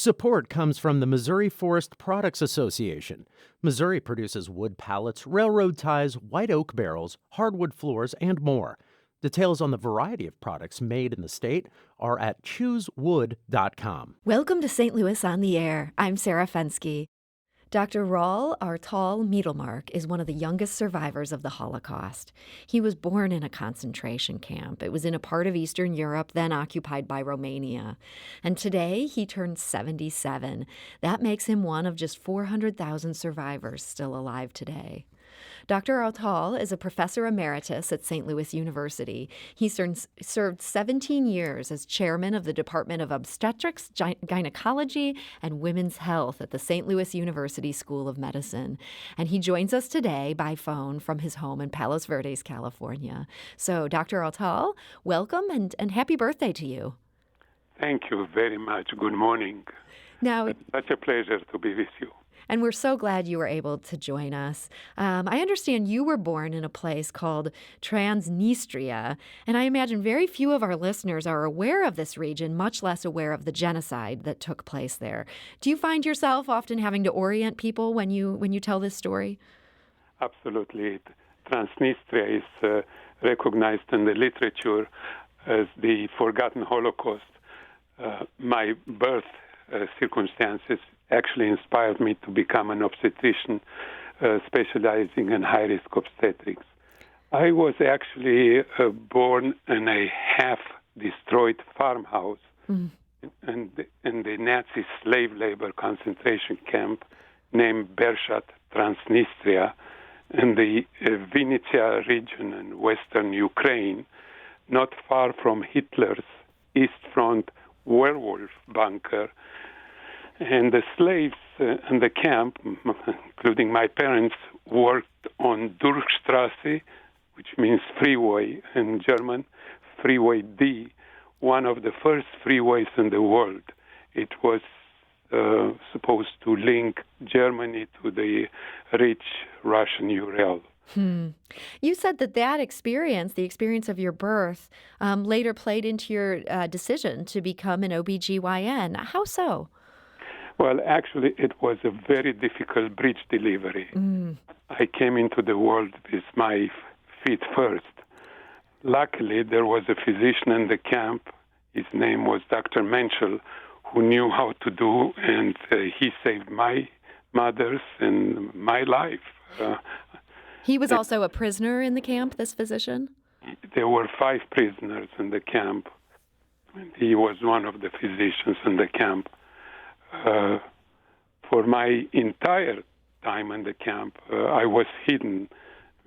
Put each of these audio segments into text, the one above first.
Support comes from the Missouri Forest Products Association. Missouri produces wood pallets, railroad ties, white oak barrels, hardwood floors, and more. Details on the variety of products made in the state are at choosewood.com. Welcome to St. Louis on the Air. I'm Sarah Fenske. Dr. Raul Artal Mittelmark is one of the youngest survivors of the Holocaust. He was born in a concentration camp. It was in a part of Eastern Europe then occupied by Romania. And today he turned 77. That makes him one of just 400,000 survivors still alive today. Dr. Artal is a professor emeritus at St. Louis University. He served 17 years as chairman of the Department of Obstetrics, Gynecology, and Women's Health at the St. Louis University School of Medicine. And he joins us today by phone from his home in Palos Verdes, California. So, Dr. Artal, welcome and happy birthday to you. Thank you very much. Good morning. Now, It's such a pleasure to be with you. And we're so glad you were able to join us. I understand you were born in a place called Transnistria, and I imagine very few of our listeners are aware of this region, much less aware of the genocide that took place there. Do you find yourself often having to orient people when you tell this story? Absolutely. Transnistria is recognized in the literature as the forgotten Holocaust. My birth circumstances actually inspired me to become an obstetrician specializing in high-risk obstetrics. I was actually born in a half-destroyed farmhouse in the Nazi slave labor concentration camp named Berchat, Transnistria, in the Vinnytsia region in western Ukraine, not far from Hitler's East Front werewolf bunker. And the slaves in the camp, including my parents, worked on Durchstrasse, which means freeway in German, Freeway D, one of the first freeways in the world. It was supposed to link Germany to the rich Russian Ural. You said that experience, the experience of your birth, later played into your decision to become an OBGYN. How so? Well, actually, it was a very difficult breech delivery. I came into the world with my feet first. Luckily, there was a physician in the camp. His name was Dr. Menschel, who knew how to do, and he saved my mother's and my life. He was also a prisoner in the camp, this physician? There were 5 prisoners in the camp. He was one of the physicians in the camp. For my entire time in the camp, I was hidden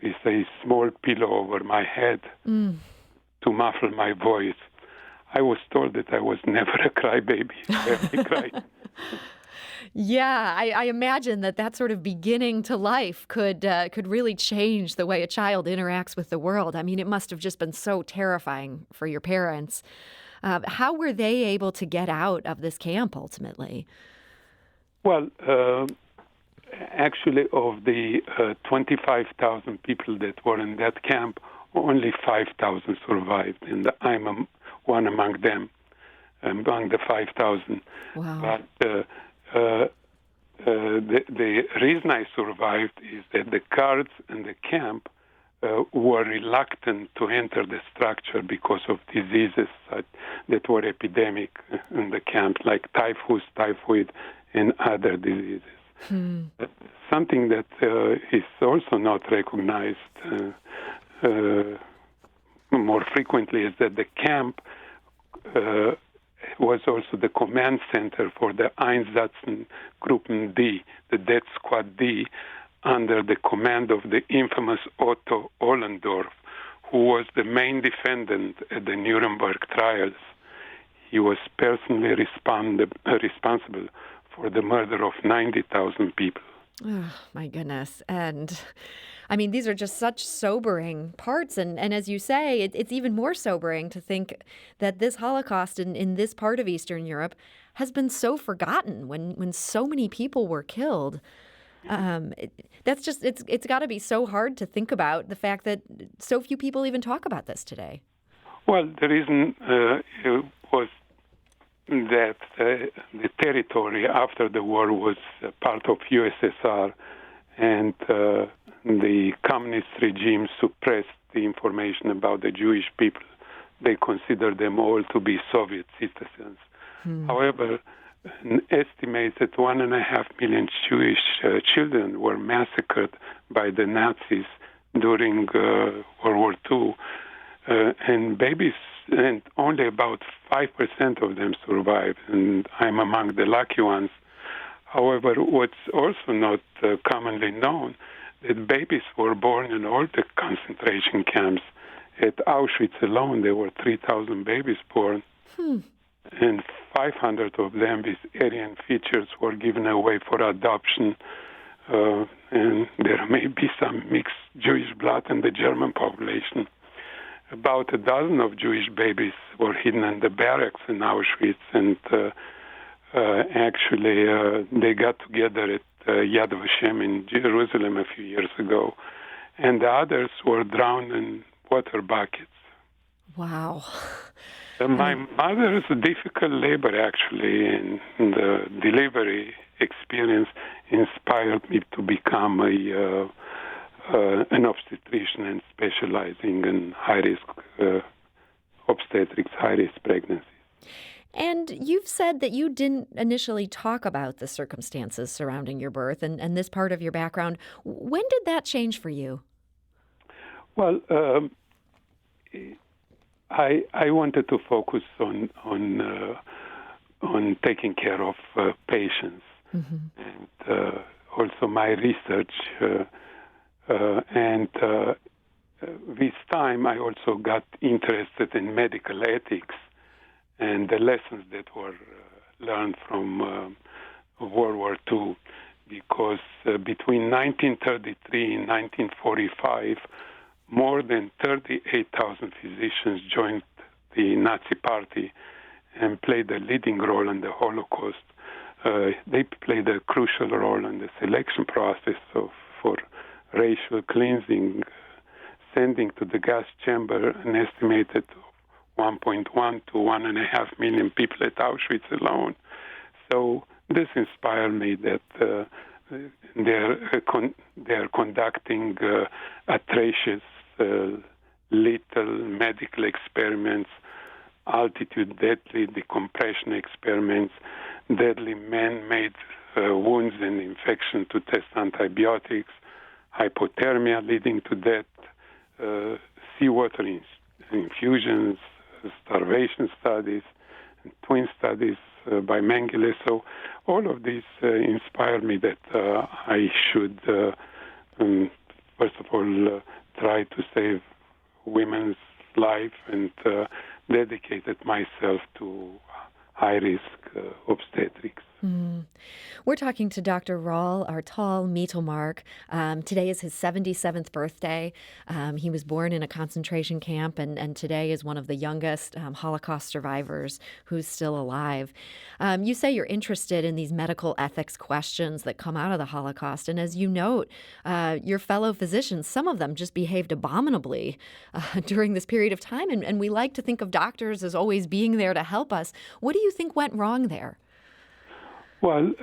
with a small pillow over my head to muffle my voice. I was told that I was never a crybaby. I cried. Yeah, I imagine that sort of beginning to life could really change the way a child interacts with the world. I mean, it must have just been so terrifying for your parents. How were they able to get out of this camp ultimately? Well, actually, of the 25,000 people that were in that camp, only 5,000 survived, and I'm one among them, among the 5,000. Wow. But the reason I survived is that the guards in the camp were reluctant to enter the structure because of diseases that were epidemic in the camp, like typhus, typhoid, and other diseases. Something that is also not recognized more frequently is that the camp was also the command center for the Einsatzgruppen D, the Death Squad D, under the command of the infamous Otto Ollendorf, who was the main defendant at the Nuremberg trials. He was personally responsible for the murder of 90,000 people. Oh, my goodness. And I mean, these are just such sobering parts. And as you say, it's even more sobering to think that this Holocaust in this part of Eastern Europe has been so forgotten when so many people were killed. It's got to be so hard to think about the fact that so few people even talk about this today. Well, the reason was that the territory after the war was part of USSR, and the communist regime suppressed the information about the Jewish people. They considered them all to be Soviet citizens. However, an estimated 1.5 million Jewish children were massacred by the Nazis during World War II, and babies, and only about 5% of them survived, and I'm among the lucky ones. However, what's also not commonly known, that babies were born in all the concentration camps. At Auschwitz alone, there were 3,000 babies born, and 500 of them with Aryan features were given away for adoption, and there may be some mixed Jewish blood in the German population. About a dozen of Jewish babies were hidden in the barracks in Auschwitz, and actually they got together at Yad Vashem in Jerusalem a few years ago, and the others were drowned in water buckets. Wow. My mother's difficult labor, actually, and the delivery experience inspired me to become an obstetrician and specializing in high-risk obstetrics, high-risk pregnancies. And you've said that you didn't initially talk about the circumstances surrounding your birth and this part of your background. When did that change for you? Well, I wanted to focus on taking care of patients, and also my research. And with time, I also got interested in medical ethics and the lessons that were learned from World War II, because between 1933 and 1945, more than 38,000 physicians joined the Nazi Party and played a leading role in the Holocaust. They played a crucial role in the selection process for racial cleansing, sending to the gas chamber an estimated 1.1 to 1.5 million people at Auschwitz alone. So this inspired me that they're conducting atrocious, lethal medical experiments, altitude deadly decompression experiments, deadly man-made wounds and infection to test antibiotics, hypothermia leading to death, seawater infusions, starvation studies, twin studies by Mengele. So all of these inspired me that I should, first of all, try to save women's life, and dedicated myself to high-risk obstetrics. We're talking to Dr. Raul Artal Mittelmark. Today is his 77th birthday. He was born in a concentration camp and today is one of the youngest Holocaust survivors who's still alive. You say you're interested in these medical ethics questions that come out of the Holocaust. And as you note, your fellow physicians, some of them just behaved abominably during this period of time. And we like to think of doctors as always being there to help us. What do you think went wrong there? Well,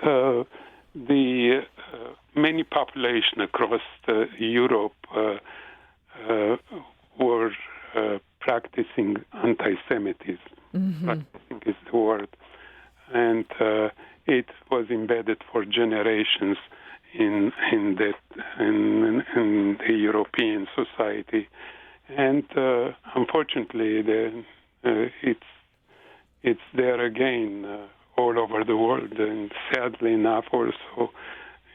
the many population across Europe were practicing anti-Semitism. Practicing is the word, and it was embedded for generations in the European society, and unfortunately, it's there again. All over the world, and sadly enough also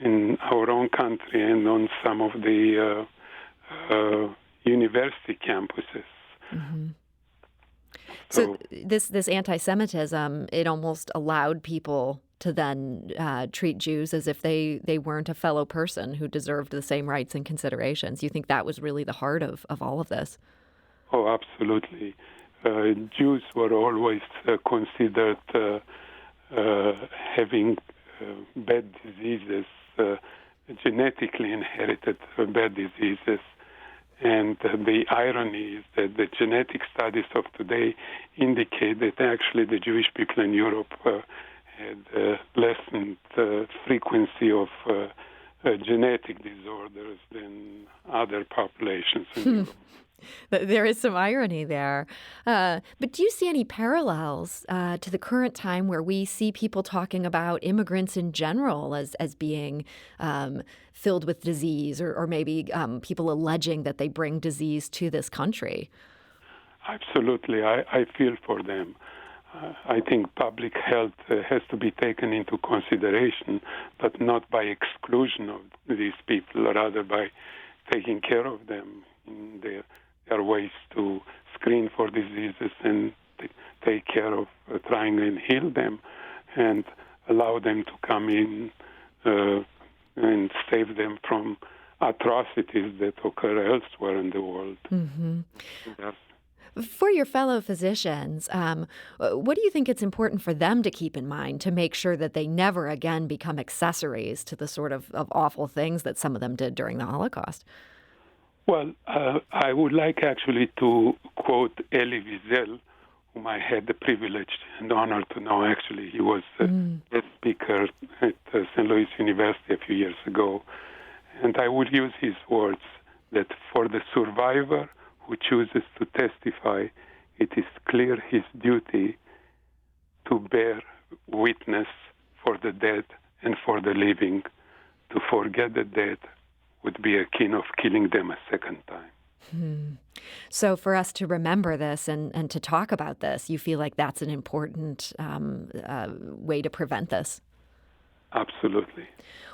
in our own country and on some of the university campuses. So this anti-Semitism, it almost allowed people to then treat Jews as if they weren't a fellow person who deserved the same rights and considerations. You think that was really the heart of all of this? Oh, absolutely. Jews were always considered having bad diseases, genetically inherited bad diseases, And the irony is that the genetic studies of today indicate that actually the Jewish people in Europe had lessened frequency of genetic disorders than other populations in Europe. There is some irony there. But do you see any parallels to the current time where we see people talking about immigrants in general as being filled with disease or maybe people alleging that they bring disease to this country? Absolutely. I feel for them. I think public health has to be taken into consideration, but not by exclusion of these people, rather by taking care of them. There are ways to screen for diseases and take care of trying and heal them and allow them to come in and save them from atrocities that occur elsewhere in the world. Mm-hmm. Yes. For your fellow physicians, what do you think it's important for them to keep in mind to make sure that they never again become accessories to the sort of awful things that some of them did during the Holocaust? Well, I would like actually to quote Elie Wiesel, whom I had the privilege and honor to know. Actually, he was a guest speaker at St. Louis University a few years ago. And I would use his words that for the survivor who chooses to testify, it is clear his duty to bear witness for the dead and for the living. To forget the dead would be akin of killing them a second time. So for us to remember this and to talk about this, you feel like that's an important way to prevent this? Absolutely.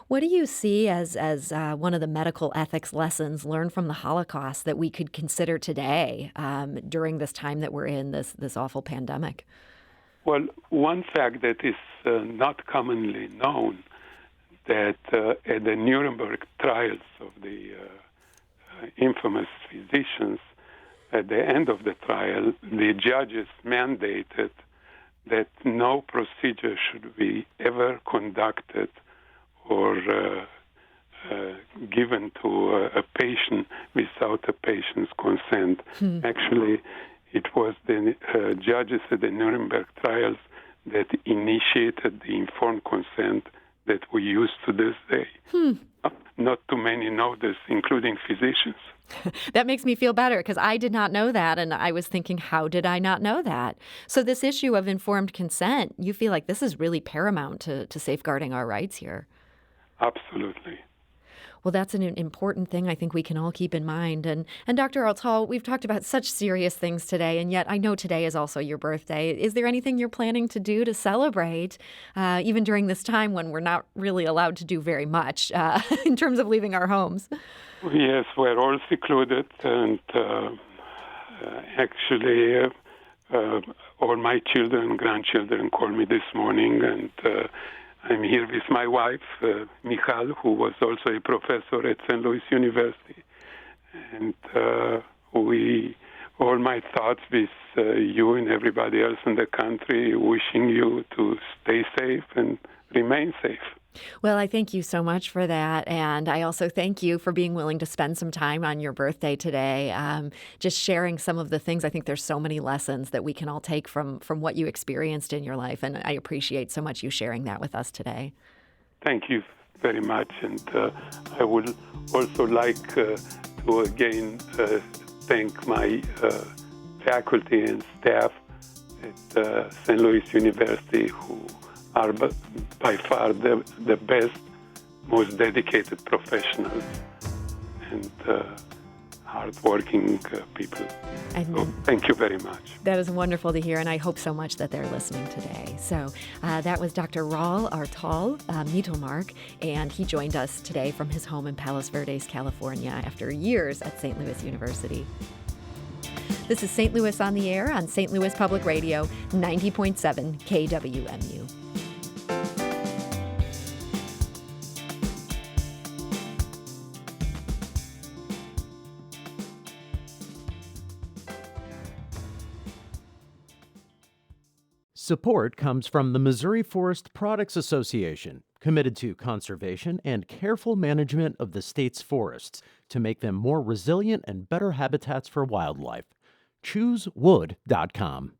What do you see as one of the medical ethics lessons learned from the Holocaust that we could consider today during this time that we're in, this awful pandemic? Well, one fact that is not commonly known, that at the Nuremberg trials of the infamous physicians, at the end of the trial, the judges mandated that no procedure should be ever conducted or given to a patient without a patient's consent. Actually, it was the judges at the Nuremberg trials that initiated the informed consent that we use to this day. Not too many know this, including physicians. That makes me feel better because I did not know that, and I was thinking, how did I not know that? So this issue of informed consent, you feel like this is really paramount to safeguarding our rights here. Absolutely. Well, that's an important thing I think we can all keep in mind. And Dr. Artal, we've talked about such serious things today, and yet I know today is also your birthday. Is there anything you're planning to do to celebrate, even during this time when we're not really allowed to do very much in terms of leaving our homes? Yes, we're all secluded, and actually all my children and grandchildren called me this morning, and I'm here with my wife, Michal, who was also a professor at St. Louis University. And all my thoughts with you and everybody else in the country, wishing you to stay safe and remain safe. Well, I thank you so much for that. And I also thank you for being willing to spend some time on your birthday today, just sharing some of the things. I think there's so many lessons that we can all take from what you experienced in your life. And I appreciate so much you sharing that with us today. Thank you very much. And I would also like to again thank my faculty and staff at St. Louis University who are by far the best, most dedicated professionals and hardworking people. So thank you very much. That is wonderful to hear, and I hope so much that they're listening today. So that was Dr. Raul Artal Mittelmark, and he joined us today from his home in Palos Verdes, California, after years at St. Louis University. This is St. Louis on the Air on St. Louis Public Radio, 90.7 KWMU. Support comes from the Missouri Forest Products Association, committed to conservation and careful management of the state's forests to make them more resilient and better habitats for wildlife. ChooseWood.com.